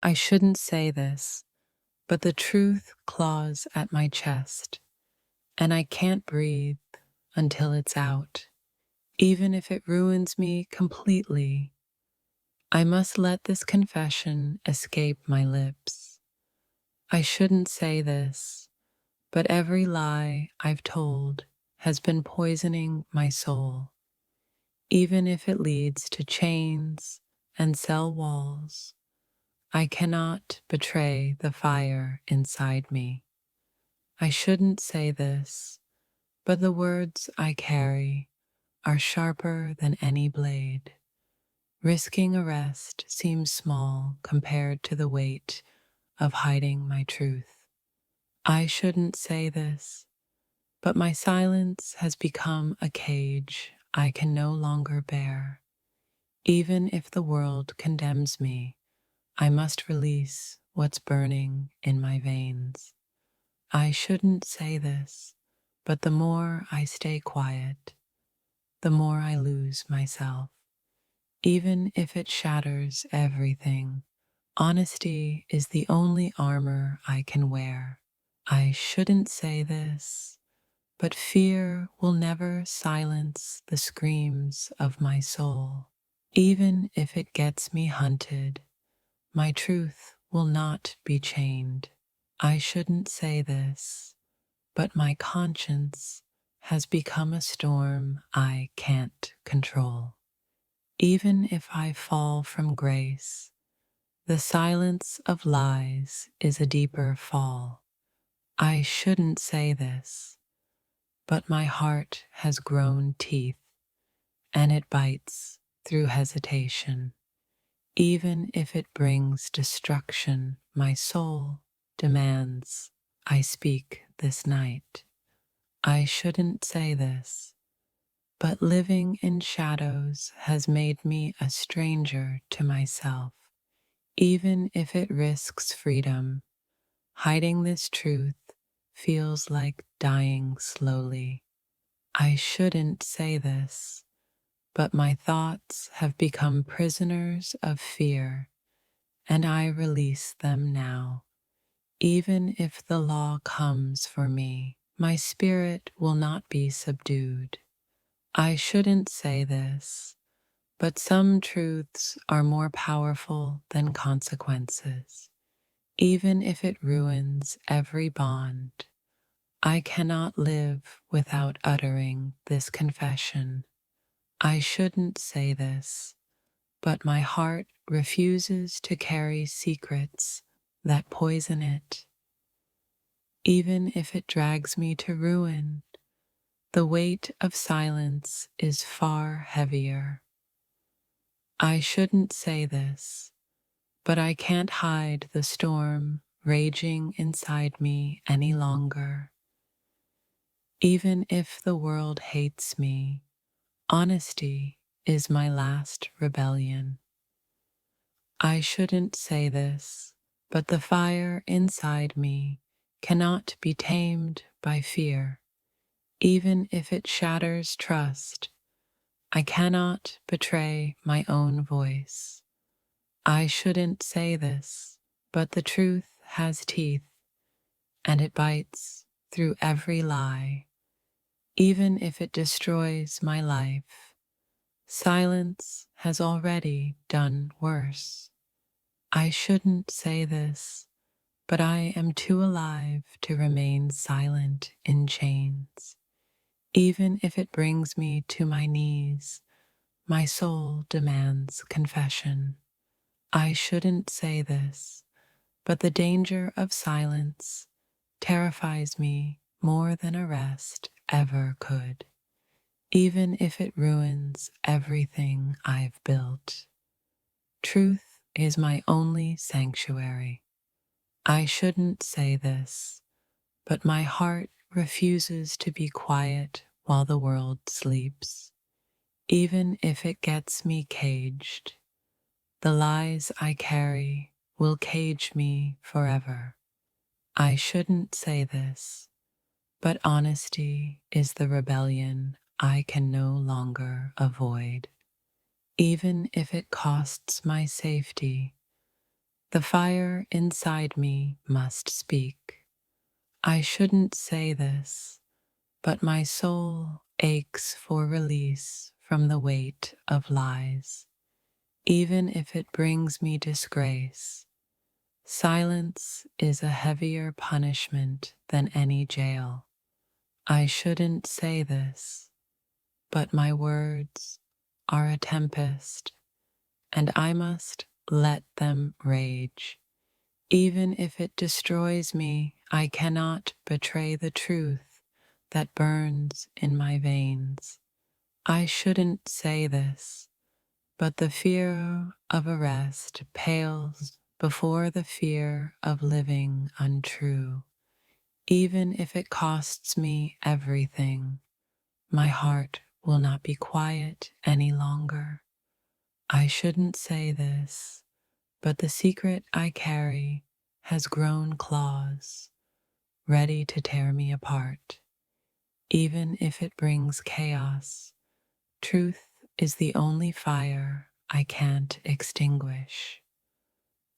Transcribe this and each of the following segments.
I shouldn't say this, but the truth claws at my chest, and I can't breathe until it's out. Even if it ruins me completely, I must let this confession escape my lips. I shouldn't say this, but every lie I've told has been poisoning my soul, even if it leads to chains and cell walls. I cannot betray the fire inside me. I shouldn't say this, but the words I carry are sharper than any blade. Risking arrest seems small compared to the weight of hiding my truth. I shouldn't say this, but my silence has become a cage I can no longer bear. Even if the world condemns me, I must release what's burning in my veins. I shouldn't say this, but the more I stay quiet, the more I lose myself. Even if it shatters everything, honesty is the only armor I can wear. I shouldn't say this, but fear will never silence the screams of my soul. Even if it gets me hunted, my truth will not be chained. I shouldn't say this, but my conscience has become a storm I can't control. Even if I fall from grace, the silence of lies is a deeper fall. I shouldn't say this, but my heart has grown teeth, and it bites through hesitation. Even if it brings destruction, my soul demands I speak this night. I shouldn't say this, but living in shadows has made me a stranger to myself. Even if it risks freedom, hiding this truth feels like dying slowly. I shouldn't say this, but my thoughts have become prisoners of fear, and I release them now. Even if the law comes for me, my spirit will not be subdued. I shouldn't say this, but some truths are more powerful than consequences. Even if it ruins every bond, I cannot live without uttering this confession. I shouldn't say this, but my heart refuses to carry secrets that poison it. Even if it drags me to ruin, the weight of silence is far heavier. I shouldn't say this, but I can't hide the storm raging inside me any longer. Even if the world hates me, honesty is my last rebellion. I shouldn't say this, but the fire inside me cannot be tamed by fear. Even if it shatters trust, I cannot betray my own voice. I shouldn't say this, but the truth has teeth, and it bites through every lie. Even if it destroys my life, silence has already done worse. I shouldn't say this, but I am too alive to remain silent in chains. Even if it brings me to my knees, my soul demands confession. I shouldn't say this, but the danger of silence terrifies me more than arrest ever could, even if it ruins everything I've built. Truth is my only sanctuary. I shouldn't say this, but my heart refuses to be quiet while the world sleeps. Even if it gets me caged, the lies I carry will cage me forever. I shouldn't say this, but honesty is the rebellion I can no longer avoid. Even if it costs my safety, The fire inside me must speak. I shouldn't say this, but my soul aches for release from the weight of lies. Even if it brings me disgrace, silence is a heavier punishment than any jail. I shouldn't say this, but my words are a tempest, and I must let them rage. Even if it destroys me, I cannot betray the truth that burns in my veins. I shouldn't say this, but the fear of arrest pales before the fear of living untrue. Even if it costs me everything, my heart will not be quiet any longer. I shouldn't say this, but the secret I carry has grown claws, ready to tear me apart. Even if it brings chaos, truth is the only fire I can't extinguish.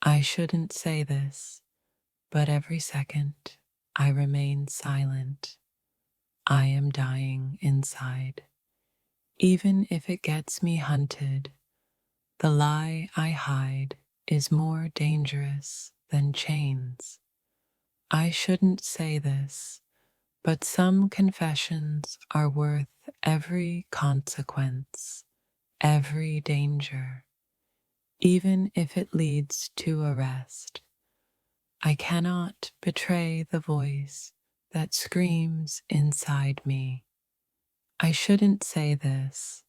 I shouldn't say this, but every second I remain silent. I am dying inside. Even if it gets me hunted, the lie I hide is more dangerous than chains. I shouldn't say this, but some confessions are worth every consequence, every danger, even if it leads to arrest. I cannot betray the voice that screams inside me. I shouldn't say this,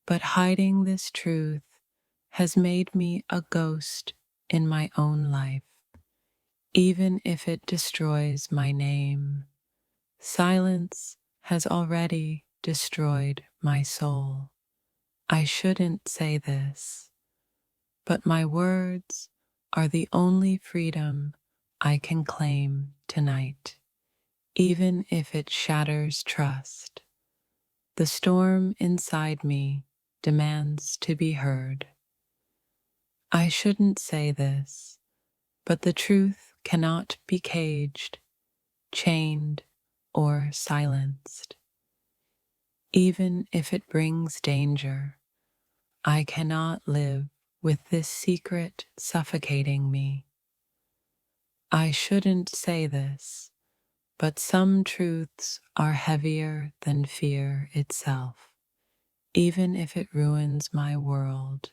but hiding this truth has made me a ghost in my own life. Even if it destroys my name, silence has already destroyed my soul. I shouldn't say this, but my words are the only freedom I can claim tonight. Even if it shatters trust, the storm inside me demands to be heard. I shouldn't say this, but the truth cannot be caged, chained, or silenced. Even if it brings danger, I cannot live with this secret suffocating me. I shouldn't say this, but some truths are heavier than fear itself. Even if it ruins my world,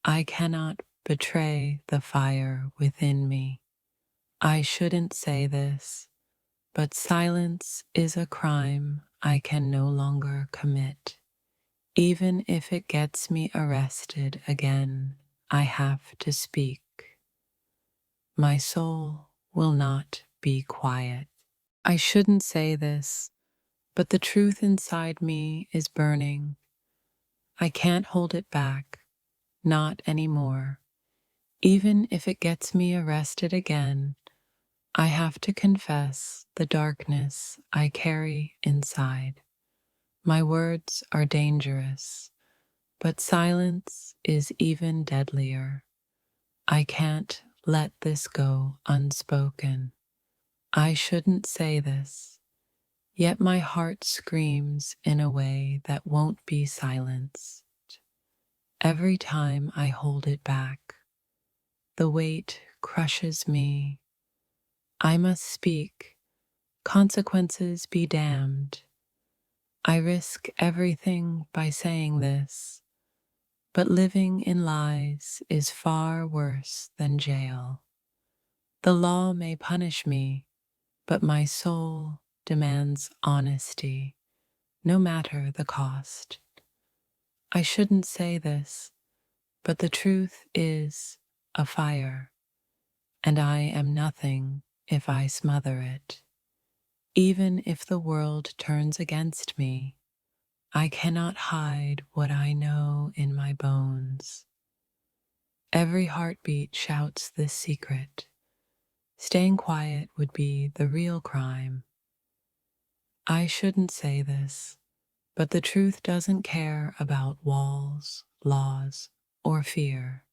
I cannot betray the fire within me. I shouldn't say this, but silence is a crime I can no longer commit. Even if it gets me arrested again, I have to speak. My soul will not be quiet. I shouldn't say this, but the truth inside me is burning. I can't hold it back, not anymore. Even if it gets me arrested again, I have to confess the darkness I carry inside. My words are dangerous, but silence is even deadlier. I can't let this go unspoken. I shouldn't say this, yet my heart screams in a way that won't be silenced. Every time I hold it back, the weight crushes me. I must speak, consequences be damned. I risk everything by saying this, but living in lies is far worse than jail. The law may punish me, but my soul demands honesty, no matter the cost. I shouldn't say this, but the truth is a fire, and I am nothing if I smother it. Even if the world turns against me, I cannot hide what I know in my bones. Every heartbeat shouts this secret. Staying quiet would be the real crime. I shouldn't say this, but the truth doesn't care about walls, laws, or fear.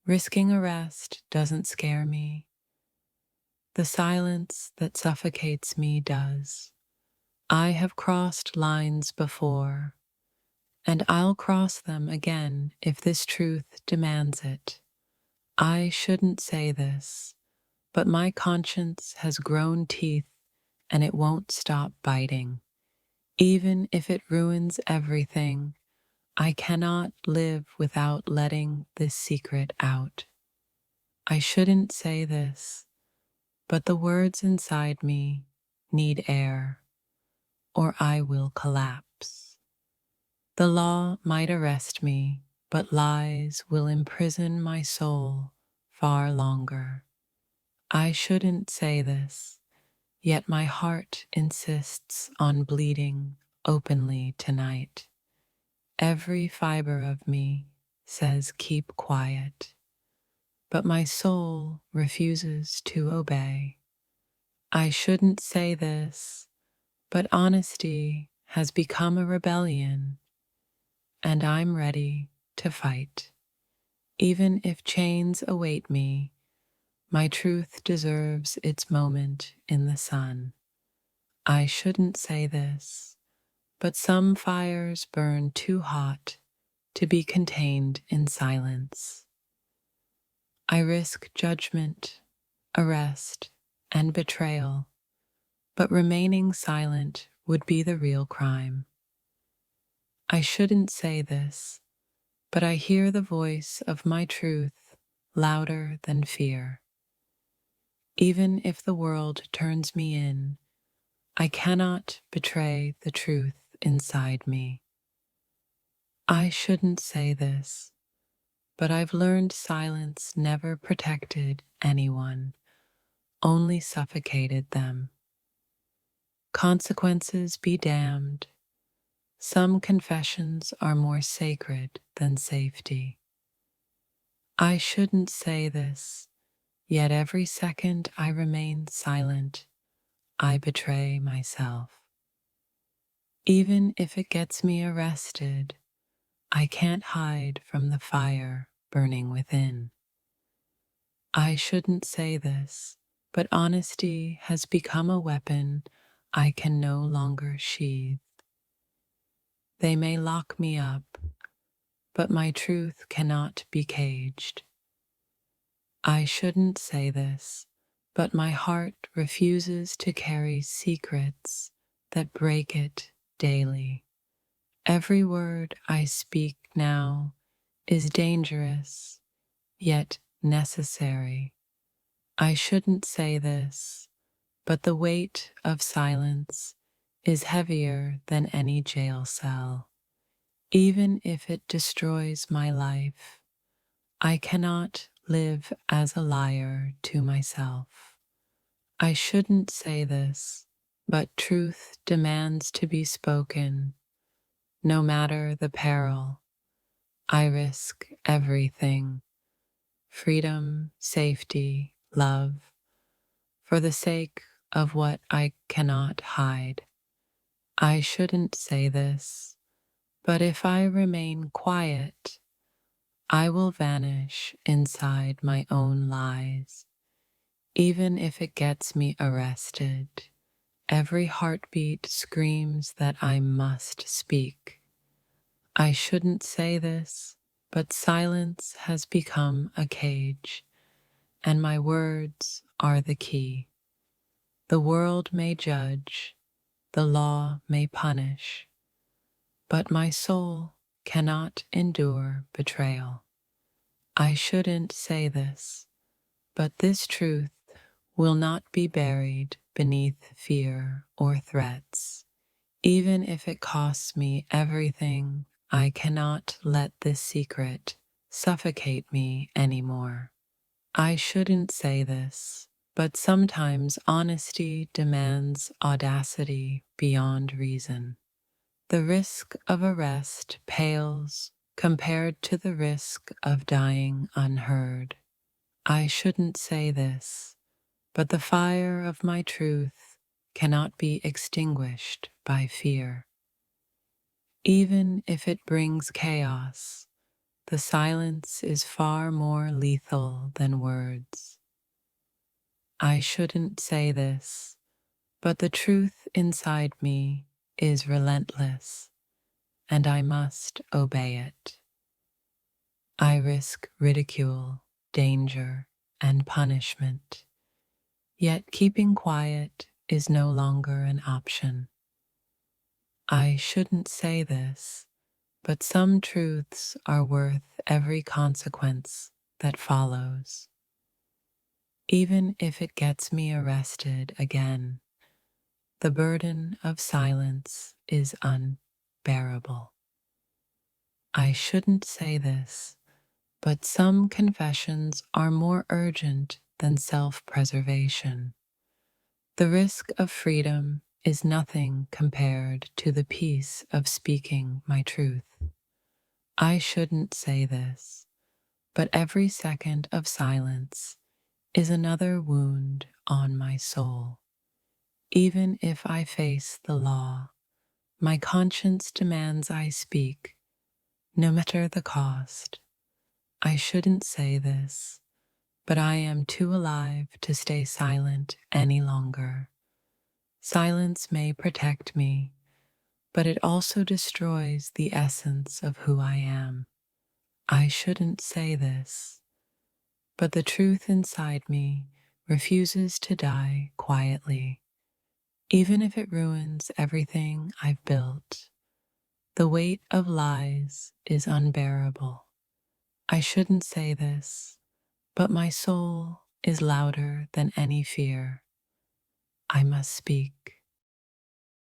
Risking arrest doesn't scare me. The silence that suffocates me does. I have crossed lines before, and I'll cross them again if this truth demands it. I shouldn't say this, but my conscience has grown teeth and it won't stop biting. Even if it ruins everything, I cannot live without letting this secret out. I shouldn't say this, but the words inside me need air, or I will collapse. The law might arrest me, but lies will imprison my soul far longer. I shouldn't say this, yet my heart insists on bleeding openly tonight. Every fiber of me says keep quiet, but my soul refuses to obey. I shouldn't say this, but honesty has become a rebellion, and I'm ready to fight. Even if chains await me, my truth deserves its moment in the sun. I shouldn't say this, but some fires burn too hot to be contained in silence. I risk judgment, arrest, and betrayal, but remaining silent would be the real crime. I shouldn't say this, but I hear the voice of my truth louder than fear. Even if the world turns me in, I cannot betray the truth inside me. I shouldn't say this, but I've learned silence never protected anyone, only suffocated them. Consequences be damned. Some confessions are more sacred than safety. I shouldn't say this, yet every second I remain silent, I betray myself. Even if it gets me arrested, I can't hide from the fire burning within. I shouldn't say this, but honesty has become a weapon I can no longer sheathe. They may lock me up, but my truth cannot be caged. I shouldn't say this, but my heart refuses to carry secrets that break it daily. Every word I speak now is dangerous, yet necessary. I shouldn't say this, but the weight of silence is heavier than any jail cell. Even if it destroys my life, I cannot live as a liar to myself. I shouldn't say this, but truth demands to be spoken, no matter the peril. I risk everything: freedom, safety, love, for the sake of what I cannot hide. I shouldn't say this, but if I remain quiet, I will vanish inside my own lies. Even if it gets me arrested, every heartbeat screams that I must speak. I shouldn't say this, but silence has become a cage, and my words are the key. The world may judge, the law may punish, but my soul cannot endure betrayal. I shouldn't say this, but this truth will not be buried beneath fear or threats. Even if it costs me everything, I cannot let this secret suffocate me anymore. I shouldn't say this, but sometimes honesty demands audacity beyond reason. The risk of arrest pales compared to the risk of dying unheard. I shouldn't say this, but the fire of my truth cannot be extinguished by fear. Even if it brings chaos, the silence is far more lethal than words. I shouldn't say this, but the truth inside me is relentless, and I must obey it. I risk ridicule, danger, and punishment, yet keeping quiet is no longer an option. I shouldn't say this, but some truths are worth every consequence that follows. Even if it gets me arrested again, the burden of silence is unbearable. I shouldn't say this, but some confessions are more urgent than self-preservation. The risk of freedom is nothing compared to the peace of speaking my truth. I shouldn't say this, but every second of silence is another wound on my soul. Even if I face the law, my conscience demands I speak, no matter the cost. I shouldn't say this, but I am too alive to stay silent any longer. Silence may protect me, but it also destroys the essence of who I am. I shouldn't say this, but the truth inside me refuses to die quietly, even if it ruins everything I've built. The weight of lies is unbearable. I shouldn't say this, but my soul is louder than any fear. I must speak.